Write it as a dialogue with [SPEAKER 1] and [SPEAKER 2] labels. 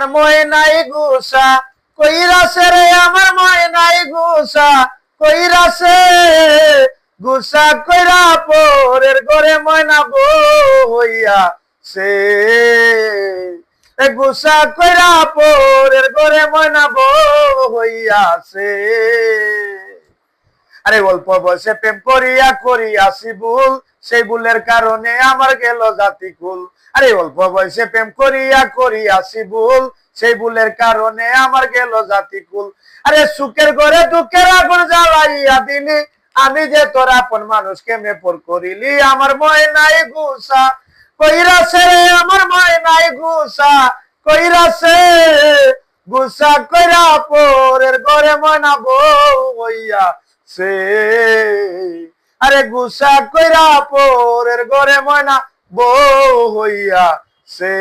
[SPEAKER 1] ময়নাই গুসা কইরাছে রে আমার ময়নাই গুসা কইরাছে গুসা কইরা পরের ঘরে ময়না বইয়া সে গুসা কইরা পরের ঘরে ময়না বইয়া সে আরে অল্প বয়সে প্রেম করিয়াছি ভুল সেই ভুলের কারণে আমার গেল জাতি কুল আরে অল্প বয়সে প্রেম করিয়াছি ভুল সেই ভুলের কারণে আমার গেল জাতি কুল আরে সুখের ঘরে দুঃখের আগুন জ্বালাইয়া দিলি আমি যে তোর আপন মানুষ কেমনে পর করিলি আমার ময়নাই গুসা কইরাছে আমার ময়নাই গুসা কইরাছে গুসা কইরা পরের ঘরে ময়না বইয়া সে আরে গুসা কইরা পরের ঘরে ময়না বউ হইয়া সে